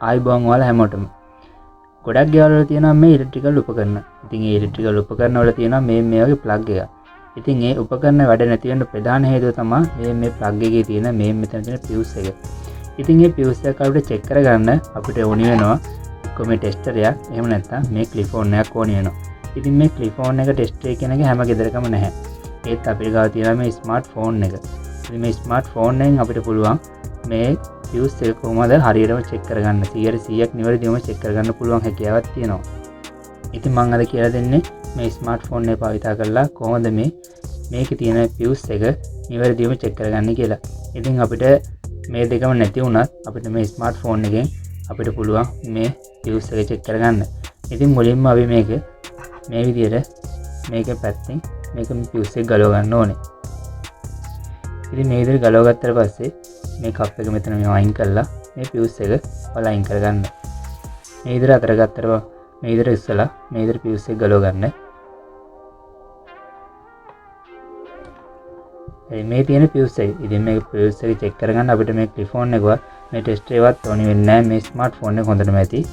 ආයිබෝන් ඔයාලා හැමෝටම. ගොඩක් ගෙවල් වල තියෙනවා මේ ඉලෙක්ට්‍රිකල් උපකරණ. ඉතින් මේ ඉලෙක්ට්‍රිකල් උපකරණ වල තියෙනවා මේ වගේ ප්ලග් එකක්. ඉතින් මේ උපකරණ වැඩ නැති වෙන්න ප්‍රධාන හේතුව තමයි මේ ප්ලග් එකේ තියෙන මෙතන තියෙන ෆියුස් එක. ඉතින් මේ ෆියුස් එක අපිට චෙක් කරගන්න අපිට ඕනි වෙනවා කොහේ ටෙස්ටර් එකක්. එහෙම නැත්නම් මේ ක්ලිෆෝන් එකක් ඕනි වෙනවා. ඉතින් මේ ක්ලිෆෝන් එක ටෙස්ටර් එක කියන එක හැම ගෙදරකම නැහැ. ඒත් අපිට ගාව තියෙනවා මේ ස්මාර්ට් ෆෝන් එක. ඉතින් මේ ස්මාර්ට් ෆෝන් එකෙන් අපිට පුළුවන් මේ ෆියුස් එක කොහොමද හරියටම චෙක් කරගන්න 100%ක් නිවැරදිවම චෙක් කරගන්න පුළුවන් හැකියාවක් තියෙනවා. ඉතින් මම අද කියලා දෙන්නේ මේ ස්මාර්ට් ෆෝන් එක භාවිත කරලා කොහොමද මේකේ තියෙන ෆියුස් එක නිවැරදිවම චෙක් කරගන්නේ කියලා. ඉතින් අපිට මේ දෙකම නැති වුණත් අපිට මේ ස්මාර්ට් ෆෝන් එකෙන් අපිට පුළුවන් මේ ෆියුස් එක චෙක් කරගන්න. ඉතින් මුලින්ම අපි මේ විදිහට මේක පැත්තෙන් මේක ෆියුස් එක ගලව ගන්න ඕනේ. ඉතින් මේ විදිහට ගලව ගත්තට පස්සේ මේ කප් එක මෙතන මේ වයින් කරලා මේ ෆියුස් එක වලයින් කරගන්න. මේ විදිහට අතර ගත්තට මේ විදිහට ඉස්සලා මේ විදිහට ෆියුස් එක ගලව ගන්න. මේ තියෙන ෆියුස් එක. ඉතින් මේ ෆියුස් එක චෙක් කරගන්න අපිට මේ ක්ලිෆෝන් එකවත් මේ ටෙස්ටර් එකවත් ඕනි වෙන්නේ නැහැ. මේ ස්මාර්ට් ෆෝන් එක හොඳටම ඇති.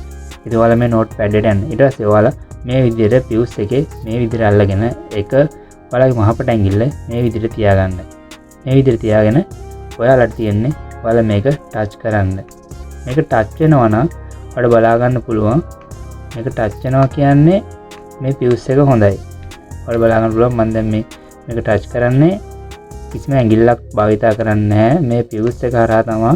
ඉතින් ඔයාලා මේ නෝට් පැඩ් එකට යන්න. ඊට පස්සේ ඔයාලා මේ විදිහට ෆියුස් එකේ මේ විදිහට අල්ලගෙන එක ඔයාලගේ මහපට ඇඟිල්ල මේ විදිහට තියාගන්න. මේ විදිහට තියාගෙන ඔයාලට තියෙන්නේ ඔයාලා මේක ටච් කරන්න. මේක ටච් වෙනවා නම් ඔයාලට බලා ගන්න පුළුවන් මේක ටච් වෙනවා කියන්නේ මේ ෆියුස් එක හොඳයි. ඔයාලට බලා ගන්න පුළුවන් මම දැන් මේක ටච් කරන්නේ කිසිම ඇඟිල්ලක් භාවිත කරන්නේ නැහැ. මේ ෆියුස් එක හරහා තමයි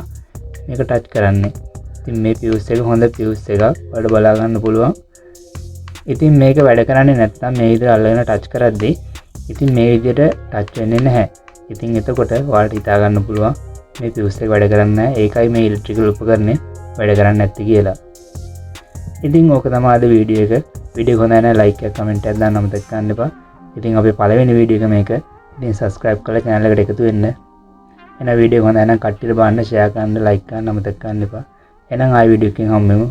මේක ටච් කරන්නේ. ඉතින් මේ ෆියුස් එක හොඳ ෆියුස් එකක් ඔයාලට බලා ගන්න පුළුවන්. ඉතින් මේක වැඩ කරන්නේ නැත්නම් මේ විදිහට අල්ලගෙන ටච් කරද්දී ඉතින් මේ විදිහට ටච් වෙන්නේ නැහැ. ඉතින් එතකොට ඔයාලට හිතා ගන්න පුළුවන් මේ ෆියුස් එක වැඩ කරන්නේ නැහැ. ඒකයි මේ ඉලෙක්ට්‍රිකල් උපකරණය වැඩ කරන්නේ නැත්තේ කියලා. ඉතින් ඕක තමයි අද වීඩියෝ එක. වීඩියෝ හොඳ නැහැ ලයික් එකක් කමෙන්ට් එකක් දාන්න අමතක කරන්න එපා. ඉතින් අපේ පළවෙනි වීඩියෝ එක මේක. ඉතින් subscribe කරලා channel එකට එකතු වෙන්න. එන වීඩියෝ හොඳ නැහැ නම් කට්ටියට බලන්න share කරන්න like කරන්න අමතක කරන්න එපා. එහෙනම් ආයි වීඩියෝ එකකින් හම්බෙමු.